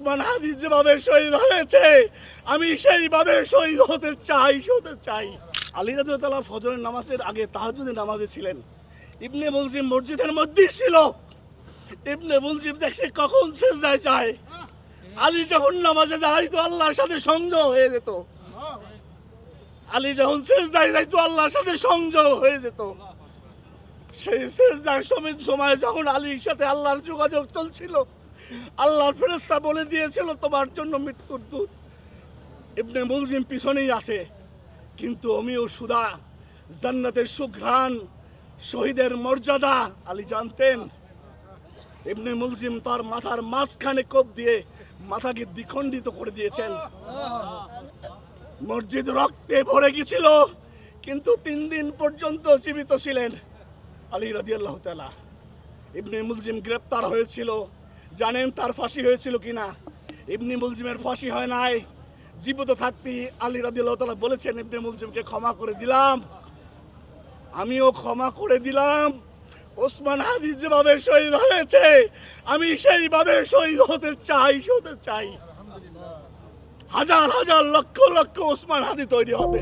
ওসমান হাদি যেভাবে শহীদ হয়েছে আমি সেইভাবে শহীদ হতে চাই। আলী রাদিয়াল্লাহু তাআলা ফজরের নামাজের আগে তাহাজ্জুদের নামাজে ছিলেন। ইবনে মুলজিম মসজিদের মধ্যেই ছিল। ইবনে মুলজিম দেখছে কখন সিজদায় যায়। আলী যখন নামাজে দাঁড়াইতো আল্লাহর সাথে সংযোগ হয়ে যেত। আলী যখন সিজদায় যাইতো আল্লাহর সাথে সংযোগ হয়ে যেত। সেই সিজদার সময় যখন আলীর সাথে আল্লাহর যোগাযোগ চলছিল, আল্লাহর ফেরেশতা বলে দিয়েছিল তোমার জন্য মৃত্যুর দূত। ইবনে মুলজিম পিছনেই আছে, কিন্তু অমিও সুদা জান্নাতের সুঘ্রাণ, শহীদের মর্যাদা আলী জানতেন। ইবনে মুলজিম তার মাথার মাঝখানে কোপ দিয়ে মাথাকে দ্বিখণ্ডিত করে দিয়েছেন। মসজিদ রক্তে ভরে গেছিল, কিন্তু 3 দিন পর্যন্ত জীবিত ছিলেন আলী রাদিয়াল্লাহু তাআলা। ইবনে মুলজিম গ্রেপ্তার হয়েছিল, জানেন তার ফাঁসি হয়েছিল কিনা? ইবনে মুলজিমের ফাঁসি হয় নাই। জীবিত থাকতে আলী রাদিয়াল্লাহু তাআলা বলেছেন ইবনে মুলজিমকে ক্ষমা করে দিলাম, আমিও ক্ষমা করে দিলাম। ওসমান হাদি যেভাবে শহীদ হয়েছে আমি সেইভাবে শহীদ হতে চাই। হাজার হাজার লক্ষ লক্ষ ওসমান হাদি তৈরি হবে।